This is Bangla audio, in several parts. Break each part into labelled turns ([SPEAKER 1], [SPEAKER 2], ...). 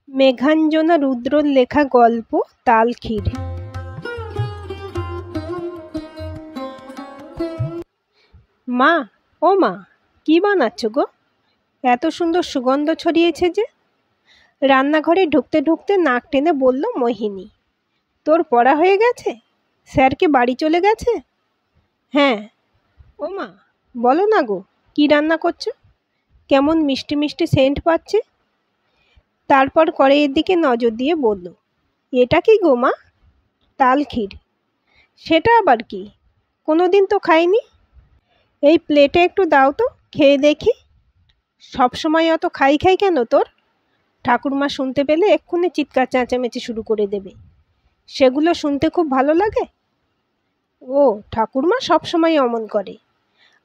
[SPEAKER 1] মেঘাঞ্জনা রুদ্রর লেখা গল্প তালক্ষীর। মা, ও মা, কি বানাচ্ছ গো? এত সুন্দর সুগন্ধ ছড়িয়েছে যে। রান্নাঘরে ঢুকতে ঢুকতে নাক টেনে বলল মোহিনী। তোর পড়া হয়ে গেছে? স্যার কি বাড়ি চলে গেছে? হ্যাঁ। ও মা, বলো না গো, কি রান্না করছো? কেমন মিষ্টি মিষ্টি সেন্ট পাচ্ছে। তারপর কড়াইয়ের দিকে নজর দিয়ে বলল, এটা কি গো মা? তালক্ষীর। সেটা আবার কি? কোনোদিন তো খাইনি। এই প্লেটে একটু দাও তো, খেয়ে দেখি। সবসময় অত খাই খাই কেন তোর? ঠাকুরমা শুনতে পেলে এক্ষুনি চিৎকার চেঁচামেচি শুরু করে দেবে। সেগুলো শুনতে খুব ভালো লাগে। ও, ঠাকুরমা সবসময় অমন করে।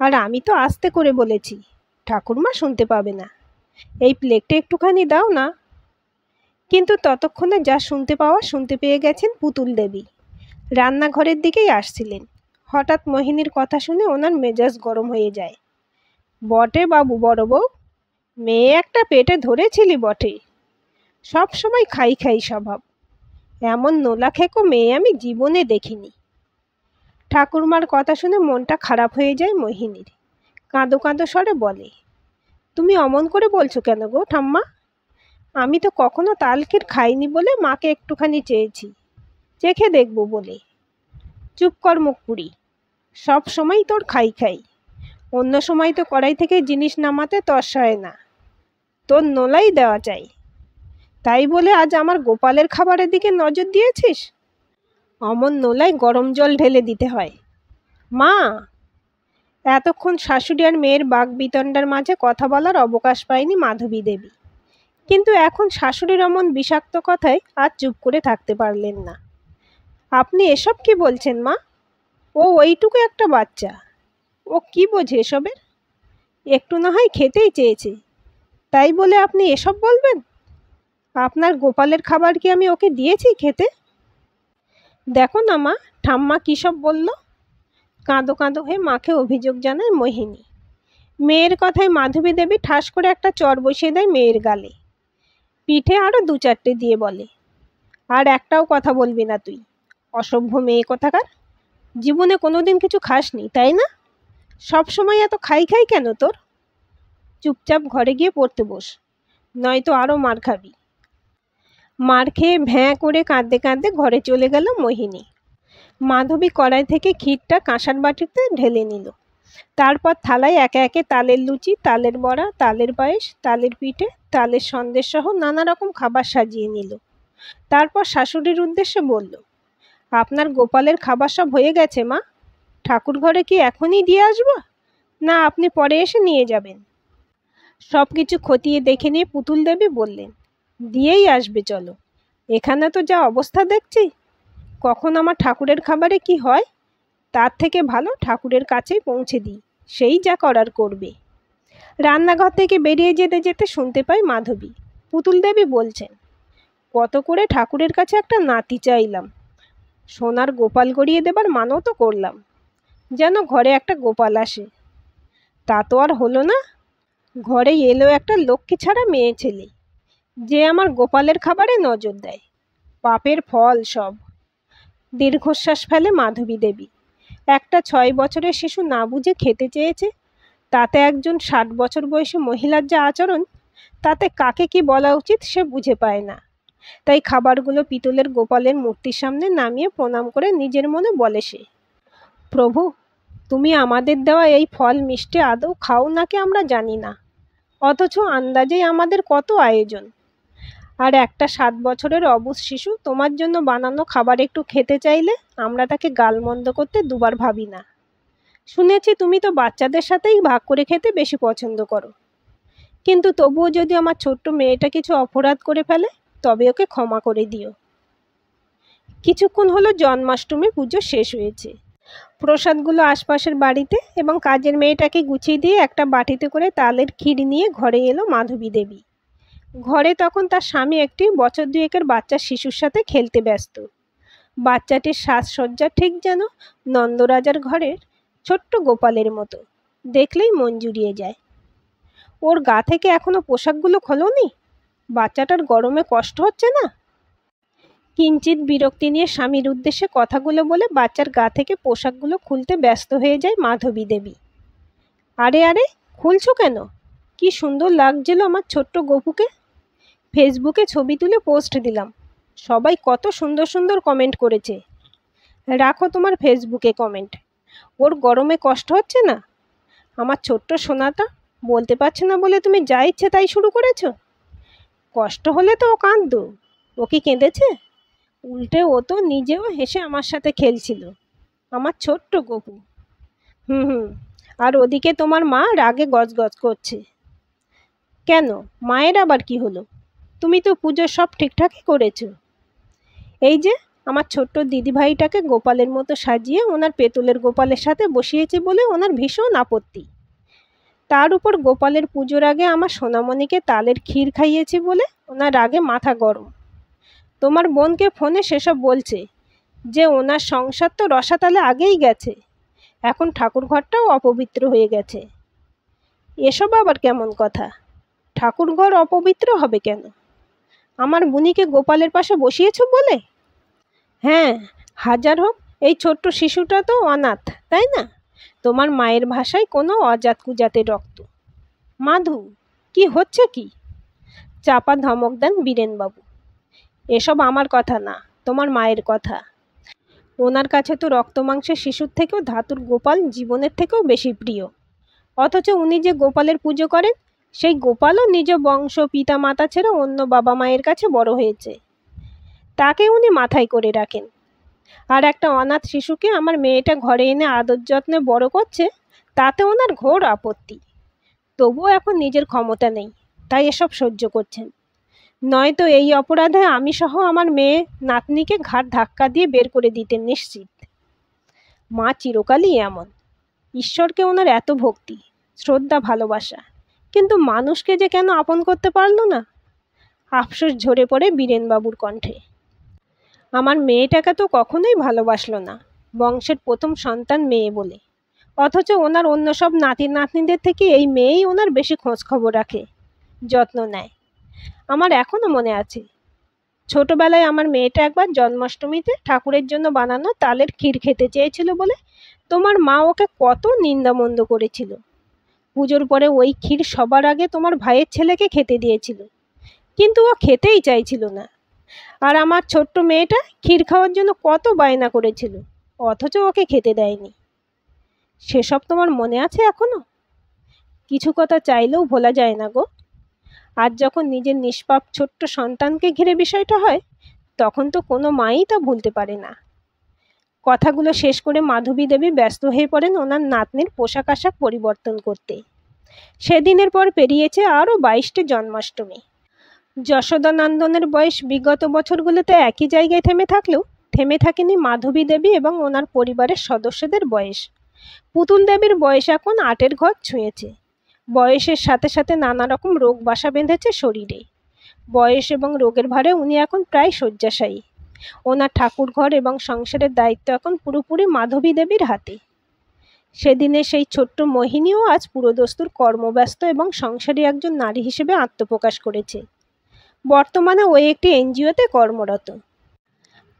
[SPEAKER 1] আর আমি তো আস্তে করে বলেছি, ঠাকুরমা শুনতে পাবে না। এই প্লেটে একটুখানি দাও না। কিন্তু ততক্ষণে যা শুনতে পাওয়া শুনতে পেয়ে গেছেন পুতুল দেবী। রান্নাঘরের দিকেই আসছিলেন। হঠাৎ মোহিনীর কথা শুনে ওনার মেজাজ গরম হয়ে যায়। বটে বাবু, বড় বউ, মেয়ে একটা পেটে ধরেছিলি বটে। সব সময় খাই খাই স্বভাব। এমন নোলা খেকো মেয়ে আমি জীবনে দেখিনি। ঠাকুরমার কথা শুনে মনটা খারাপ হয়ে যায় মোহিনীর। কাঁদো কাঁদো স্বরে বলে, তুমি অমন করে বলছো কেন গো ঠাম্মা? আমি তো কখনো তালক্ষীর খাইনি বলে মাকে একটুখানি চেয়েছি, চেখে দেখবো বলে। চুপ কর মুখপুরি, সব সময় তোর খাই খাই। অন্য সময় তো কড়াই থেকে জিনিস নামাতে তর্সা হয় না। তোর নোলাই দেওয়া চাই। তাই বলে আজ আমার গোপালের খাবারের দিকে নজর দিয়েছিস? অমন নোলাই গরম জল ঢেলে দিতে হয়। মা! এতক্ষণ শাশুড়ি আর মেয়ের বাকবিতণ্ডার মাঝে কথা বলার অবকাশ পায়নি মাধবী দেবী। কিন্তু এখন শাশুড়ির অমন বিষাক্ত কথায় আর চুপ করে থাকতে পারলেন না। আপনি এসব কি বলছেন মা? ও ওইটুকু একটা বাচ্চা, ও কি বোঝে এসবের? একটু না হয় খেতেই চেয়েছে, তাই বলে আপনি এসব বলবেন? আপনার গোপালের খাবার কি আমি ওকে দিয়েছি খেতে? দেখো না মা, ঠাম্মা কী সব বলল। কাঁদো কাঁদো হয়ে মাকে অভিযোগ জানায় মোহিনী। মেয়ের কথায় মাধবী দেবী ঠাস করে একটা চর বসিয়ে দেয় মেয়ের গালে। পিঠে আরও দু চারটে দিয়ে বলে, আর একটাও কথা বলবি না তুই, অসভ্য মেয়ে কোথাকার। জীবনে কোনোদিন কিছু খাসনি তাই না? সব সময় এত খাই খাই কেন তোর? চুপচাপ ঘরে গিয়ে পড়তে বস, নয়তো আরও মার খাবি। মার খেয়ে ভ্যাঁ করে কাঁদতে কাঁদতে ঘরে চলে গেল মোহিনী। মাধবী কড়াই থেকে ক্ষীরটা কাঁসার বাটিতে ঢেলে নিল। তারপর থালায় একে একে তালের লুচি, তালের বড়া, তালের পায়েস, তালের পিঠে, তালের সন্দেশ সহ নানা রকম খাবার সাজিয়ে নিল। তারপর শাশুড়ির উদ্দেশ্যে বলল, আপনার গোপালের খাবার সব হয়ে গেছে মা। ঠাকুর ঘরে কি এখনই দিয়ে আসবো, না আপনি পরে এসে নিয়ে যাবেন? সব কিছু খতিয়ে দেখে নিয়ে পুতুল দেবী বললেন, দিয়েই আসবে চলো। এখানে তো যা অবস্থা দেখছি, কখন আমার ঠাকুরের খাবারে কি হয়, তার থেকে ভালো ঠাকুরের কাছেই পৌঁছে দিই, সেই যা করার করবে। রান্নাঘর থেকে বেরিয়ে যেতে যেতে শুনতে পাই মাধবী। পুতুল দেবী বলছেন, কত করে ঠাকুরের কাছে একটা নাতি চাইলাম, সোনার গোপাল গড়িয়ে দেবার মানও তো করলাম, যেন ঘরে একটা গোপাল আসে। তা তো আর হলো না। ঘরে এলো একটা লক্ষ্মী ছাড়া মেয়ে ছেলে, যে আমার গোপালের খাবারে নজর দেয়। পাপের ফল সব। দীর্ঘশ্বাস ফেলে মাধবী দেবী। একটা 6 বছরের শিশু না বুঝে খেতে চেয়েছে, তাতে একজন 60 বছর বয়সী মহিলার যা আচরণ, তাতে কাকে কি বলা উচিত সে বুঝে পায় না। তাই খাবারগুলো পিতলের গোপালের মূর্তির সামনে নামিয়ে প্রণাম করে নিজের মনে বলে সে, প্রভু, তুমি আমাদের দেওয়া এই ফল মিষ্টি আদৌ খাও নাকি আমরা জানি না, অথচ আন্দাজেই আমাদের কত আয়োজন। আর একটা 7 বছরের অবুঝ শিশু তোমার জন্য বানানো খাবার একটু খেতে চাইলে আমরা তাকে গালমন্দ করতে দুবার ভাবি না। শুনেছি তুমি তো বাচ্চাদের সাথেই ভাগ করে খেতে বেশি পছন্দ করো, কিন্তু তবুও যদি আমার ছোট্ট মেয়েটা কিছু অপরাধ করে ফেলে, তবে ওকে ক্ষমা করে দিও। কিছুক্ষণ হলো জন্মাষ্টমী পুজো শেষ হয়েছে। প্রসাদগুলো আশপাশের বাড়িতে এবং কাজের মেয়েটাকে গুছিয়ে দিয়ে একটা বাটিতে করে তালের ক্ষীর নিয়ে ঘরে এলো মাধবী দেবী। ঘরে তখন তার স্বামী একটি বছর 2-এর বাচ্চা শিশুর সাথে খেলতে ব্যস্ত। বাচ্চাটির সাজসজ্জা ঠিক যেন নন্দরাজার ঘরের ছোট্ট গোপালের মতো, দেখলেই মন জুড়িয়ে যায়। ওর গা থেকে এখনো পোশাকগুলো খোলনি? বাচ্চাটার গরমে কষ্ট হচ্ছে না? কিঞ্চিৎ বিরক্তি নিয়ে স্বামীর উদ্দেশ্যে কথাগুলো বলে বাচ্চার গা থেকে পোশাকগুলো খুলতে ব্যস্ত হয়ে যায় মাধবী দেবী। আরে আরে, খুলছো কেন? কি সুন্দর লাগছিল আমার ছোট্ট গপুকে। ফেসবুকে ছবি তুলে পোস্ট দিলাম, সবাই কত সুন্দর সুন্দর কমেন্ট করেছে। রাখো তোমার ফেসবুকে কমেন্ট। ওর গরমে কষ্ট হচ্ছে না? আমার ছোট্ট সোনাটা বলতে পারছে না বলে তুমি যা ইচ্ছে তাই শুরু করেছো? কষ্ট হলে তো ও কাঁদতো। ও কি কেঁদেছে? উল্টে ও তো নিজেও হেসে আমার সাথে খেলছিল, আমার ছোট্ট গপু। হুম হুম। আর ওদিকে তোমার মা রাগে গজগজ করছে। কেন, মায়ের আবার কি হলো? তুমি তো পুজো সব ঠিকঠাকই করেছো। এই যে আমার ছোট্ট দিদিভাইটাকে গোপালের মতো সাজিয়ে ওনার পেতলের গোপালের সাথে বসিয়েছে বলে ওনার ভীষণ আপত্তি। তার উপর গোপালের পুজোর আগে আমার সোনামণিকে তালের ক্ষীর খাইয়েছি বলে ওনার রাগে মাথা গরম। তোমার বোনকে ফোনে সেসব বলছে যে ওনার সংসার তো রসাতলে আগেই গেছে, এখন ঠাকুরঘরটাও অপবিত্র হয়ে গেছে। এসব আবার কেমন কথা? ঠাকুরঘর অপবিত্র হবে কেন? আমার বুনিকে গোপালের পাশে বসিয়েছ বলে? হ্যাঁ, হাজার হোক এই ছোট্ট শিশুটা তো অনাথ, তাই না? তোমার মায়ের ভাষায় কোনো অজাত কুজাতের রক্ত। মাধু, কি হচ্ছে কি? চাপা ধমক দেন বীরেনবাবু। এসব আমার কথা না, তোমার মায়ের কথা। ওনার কাছে তো রক্ত মাংসের শিশুর থেকেও ধাতুর গোপাল জীবনের থেকেও বেশি প্রিয়। অথচ উনি যে গোপালের পুজো করেন, সেই গোপালও নিজ বংশ পিতা মাতা ছেড়ে অন্য বাবা মায়ের কাছে বড় হয়েছে, তাকে উনি মাথায় করে রাখেন। আর একটা অনাথ শিশুকে আমার মেয়েটা ঘরে এনে আদর যত্নে বড় করছে, তাতে ওনার ঘোর আপত্তি। তবুও এখন নিজের ক্ষমতা নেই, তাই এসব সহ্য করছেন। নয়তো এই অপরাধে আমি সহ আমার মেয়ে নাতনিকে ঘাড় ধাক্কা দিয়ে বের করে দিতেন নিশ্চিত। মা চিরকালই এমন। ঈশ্বরকে ওনার এত ভক্তি, শ্রদ্ধা, ভালোবাসা, কিন্তু মানুষকে যে কেন আপন করতে পারল না? আফসোস ঝরে পড়ে বীরেনবাবুর কণ্ঠে। আমার মেয়েটাকে তো কখনোই ভালোবাসলো না, বংশের প্রথম সন্তান মেয়ে বলে। অথচ ওনার অন্য সব নাতি নাতনিদের থেকে এই মেয়েই ওনার বেশি খোঁজ খবর রাখে, যত্ন নেয়। আমার এখনো মনে আছে, ছোটবেলায় আমার মেয়েটা একবার জন্মাষ্টমীতে ঠাকুরের জন্য বানানো তালের ক্ষীর খেতে চেয়েছিল বলে তোমার মা ওকে কত নিন্দামন্দ করেছিল। পুজোর পরে ওই ক্ষীর সবার আগে তোমার ভাইয়ের ছেলেকে খেতে দিয়েছিল, কিন্তু ও খেতেই চাইছিল না। আর আমার ছোট্ট মেয়েটা ক্ষীর খাওয়ার জন্য কত বায়না করেছিল, অথচ ওকে খেতে দেয়নি। সেসব তোমার মনে আছে এখনো? কিছু কথা চাইলেও ভোলা যায় না গো। আর যখন নিজের নিষ্পাপ ছোট্ট সন্তানকে ঘিরে বিষয়টা হয়, তখন তো কোনো মাই তা ভুলতে পারে না। কথাগুলো শেষ করে মাধবী দেবী ব্যস্ত হয়ে পড়েন ওনার নাতনির পোশাক আশাক পরিবর্তন করতে। সেদিনের পর পেরিয়েছে আরও 22টে জন্মাষ্টমী। যশোদানন্দনের বয়স বিগত বছরগুলোতে একই জায়গায় থেমে থাকলেও থেমে থাকেনি মাধবী দেবী এবং ওনার পরিবারের সদস্যদের বয়স। পুতুল দেবীর বয়স এখন 8-এর ঘর ছুঁয়েছে। বয়সের সাথে সাথে নানা রকম রোগ বাসা বেঁধেছে শরীরে। বয়স এবং রোগের ভারে উনি এখন প্রায় শয্যাশায়ী। ওনার ঠাকুরঘর এবং সংসারের দায়িত্ব এখন পুরোপুরি মাধবী দেবীর হাতে। সেদিনে সেই ছোট্ট মোহিনীও আজ পুরোদস্তুর কর্মব্যস্ত এবং সংসারী একজন নারী হিসেবে আত্মপ্রকাশ করেছে। বর্তমানে ওই একটি এনজিওতে কর্মরত।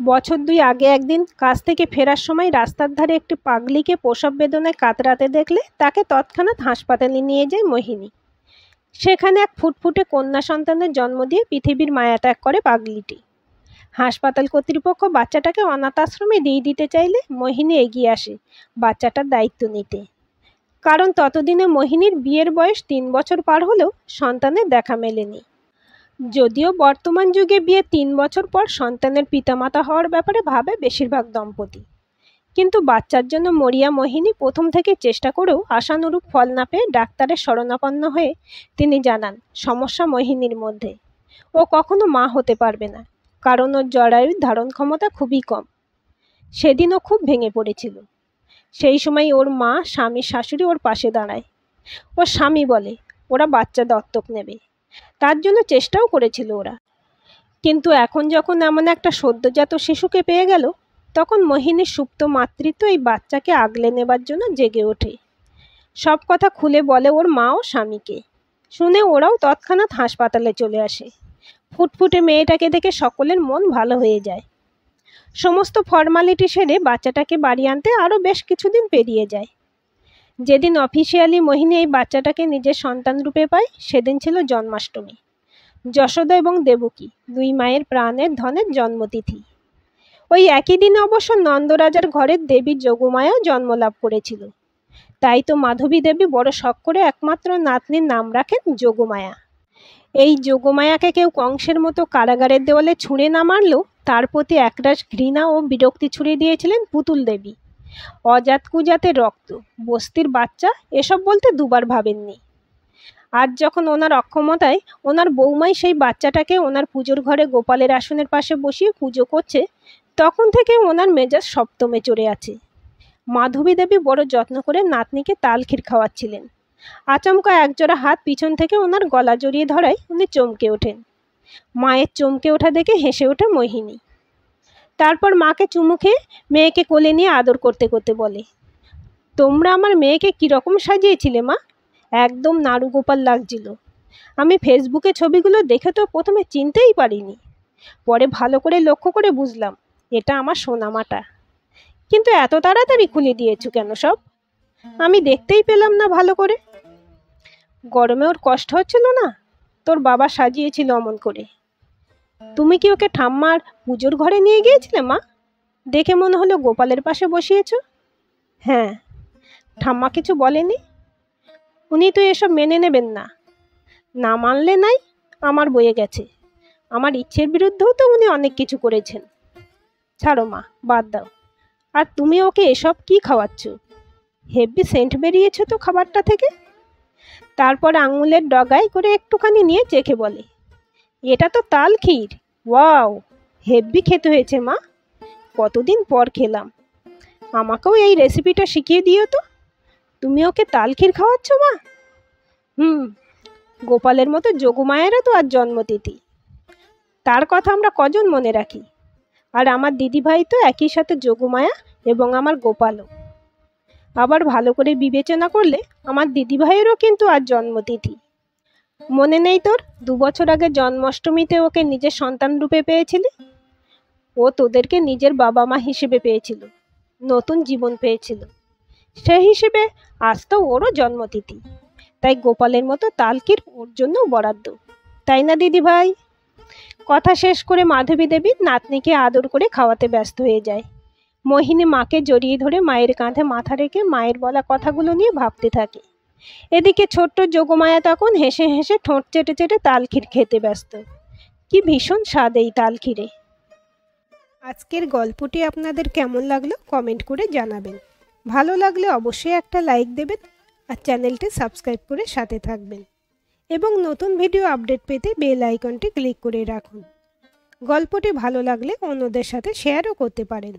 [SPEAKER 1] বছর 2 আগে একদিন কাজ থেকে ফেরার সময় রাস্তার ধারে একটি পাগলিকে প্রসব বেদনায় কাতরাতে দেখলে তাকে তৎক্ষণাৎ হাসপাতালে নিয়ে যায় মোহিনী। সেখানে এক ফুটফুটে কন্যা সন্তানের জন্ম দিয়ে পৃথিবীর মায়া ত্যাগ করে পাগলিটি। হাসপাতাল কর্তৃপক্ষ বাচ্চাটাকে অনাথ আশ্রমে দিয়ে দিতে চাইলে মোহিনী এগিয়ে আসে বাচ্চাটার দায়িত্ব নিতে। কারণ ততদিনে মোহিনীর বিয়ের বয়স 3 বছর পার হলেও সন্তানের দেখা মেলেনি। যদিও বর্তমান যুগে বিয়ে 3 বছর পর সন্তানের পিতামাতা হওয়ার ব্যাপারে ভাবে বেশিরভাগ দম্পতি, কিন্তু বাচ্চার জন্য মরিয়া মোহিনী প্রথম থেকে চেষ্টা করেও আশানুরূপ ফল না পেয়ে ডাক্তারের শরণাপন্ন হয়ে তিনি জানান সমস্যা মোহিনীর মধ্যে। ও কখনো মা হতে পারবে না, কারণ ওর জরায়ুর ধারণ ক্ষমতা খুবই কম। সেদিনও খুব ভেঙে পড়েছিল। সেই সময় ওর মা, স্বামী, শাশুড়ি ওর পাশে দাঁড়ায়। ওর স্বামী বলে ওরা বাচ্চা দত্তক নেবে, তার জন্য চেষ্টাও করেছিল ওরা। কিন্তু এখন যখন এমন একটা সদ্যজাত শিশুকে পেয়ে গেল, তখন মোহিনীর সুপ্ত মাতৃত্ব এই বাচ্চাকে আগলে নেবার জন্য জেগে ওঠে। সব কথা খুলে বলে ওর মা ও স্বামীকে। শুনে ওরাও তৎক্ষণাৎ হাসপাতালে চলে আসে। ফুটফুটে মেয়েটাকে দেখে সকলের মন ভালো হয়ে যায়। সমস্ত ফর্মালিটি সেরে বাচ্চাটাকে বাড়ি আনতে আরও বেশ কিছুদিন পেরিয়ে যায়। যেদিন অফিসিয়ালি মোহিনী এই বাচ্চাটাকে নিজের সন্তান রূপে পায় সেদিন ছিল জন্মাষ্টমী। যশোদা এবং দেবকী দুই মায়ের প্রাণের ধনের জন্মতিথি। ওই একই দিনে অবশ্য নন্দরাজার ঘরের দেবী যোগমায়াও জন্মলাভ করেছিল। তাই তো মাধবী দেবী বড় শখ করে একমাত্র নাতনির নাম রাখেন যোগমায়া। এই যোগমায়াকে কেউ কংসের মতো কারাগারের দেওয়ালে ছুঁড়ে না মারলেও তার প্রতি একরাশ ঘৃণা ও বিরক্তি ছুড়ে দিয়েছিলেন পুতুল দেবী। অজাত কুজাতের রক্ত, বস্তির বাচ্চা, এসব বলতে দুবার ভাবেননি। আজ যখন ওনার অক্ষমতায় ওনার বৌমাই সেই বাচ্চাটাকে ওনার পুজোর ঘরে গোপালের আসনের পাশে বসিয়ে পুজো করছে, তখন থেকে ওনার মেজাজ সপ্তমে চড়ে আছে। মাধবী দেবী বড় যত্ন করে নাতনিকে তালক্ষীর খাওয়াচ্ছিলেন। আচমকা একজোড়া হাত পিছন থেকে ওনার গলা জড়িয়ে ধরায় উনি চমকে ওঠেন। মায়ের চমকে ওঠা দেখে হেসে ওঠে মোহিনী। তারপর মাকে চুমু খেয়ে মেয়েকে কোলে নিয়ে আদর করতে করতে বলে, তোমরা আমার মেয়েকে কীরকম সাজিয়েছিলে মা? একদম নাড়ু গোপাল লাগছিল। আমি ফেসবুকে ছবিগুলো দেখে তো প্রথমে চিনতেই পারিনি, পরে ভালো করে লক্ষ্য করে বুঝলাম এটা আমার সোনামাটা। কিন্তু এত তাড়াতাড়ি খুলে দিয়েছো কেন সব? আমি দেখতেই পেলাম না ভালো করে। গরমে ওর কষ্ট হচ্ছিল না? তোর বাবা সাজিয়েছিল অমন করে। তুমি কি ওকে ঠাম্মার পুজোর ঘরে নিয়ে গিয়েছিলে মা? দেখে মনে হলো গোপালের পাশে বসিয়েছ। হ্যাঁ। ঠাম্মা কিছু বলেনি? উনি তো এসব মেনে নেবেন না। না মানলে নাই, আমার বয়ে গেছে। আমার ইচ্ছের বিরুদ্ধেও তো উনি অনেক কিছু করেছেন। ছাড়ো মা, বাদ দাও। আর তুমি ওকে এসব কি খাওয়াচ্ছ? হেভি সেন্ট বেরিয়েছে তো খাবারটা থেকে। তারপর আঙুলের ডগায় করে একটুখানি নিয়ে চেখে বলে, এটা তো তাল ক্ষীর। ওয়াও, হেভি খেতে হয়েছে মা। কতদিন পর খেলাম। আমাকেও এই রেসিপিটা শিখিয়ে দিও তো। তুমি ওকে তাল ক্ষীর খাওয়াচ্ছ মা? গোপালের মতো যোগমায়েরও তো আজ জন্মতিথি। তার কথা আমরা কজন মনে রাখি। আর আমার দিদিভাই তো একই সাথে যোগমায়া এবং আমার গোপালও। আবার ভালো করে বিবেচনা করলে আমার দিদিভাইয়েরও কিন্তু আজ জন্মতিথি। মনে নেই তোর 2 বছর আগে জন্মাষ্টমীতে ওকে নিজের সন্তান রূপে পেয়েছিলি? ও তোদেরকে নিজের বাবা মা হিসেবে পেয়েছিল, নতুন জীবন পেয়েছিল। সেই হিসেবে আজ তো ওরও জন্মতিথি। তাই গোপালের মতো তালক্ষীর ওর জন্য বরাদ্দ, তাই না দিদি ভাই? কথা শেষ করে মাধবী দেবী নাতনিকে আদর করে খাওয়াতে ব্যস্ত হয়ে যায়। মোহিনী মাকে জড়িয়ে ধরে মায়ের কাঁধে মাথা রেখে মায়ের বলা কথাগুলো নিয়ে ভাবতে থাকে। এদিকে ছোট্ট যোগমায়া তখন হেসে হেসে ঠোঁট চেটে চেটে তালক্ষীর খেতে ব্যস্ত। কি ভীষণ স্বাদ এই তালক্ষীরে। আজকের গল্পটি আপনাদের কেমন লাগলো কমেন্ট করে জানাবেন। ভালো লাগলে অবশ্যই একটা লাইক দেবেন আর চ্যানেলটি সাবস্ক্রাইব করে সাথে থাকবেন এবং নতুন ভিডিও আপডেট পেতে বেল আইকনটি ক্লিক করে রাখুন। গল্পটি ভালো লাগলে অন্যদের সাথে শেয়ারও করতে পারেন।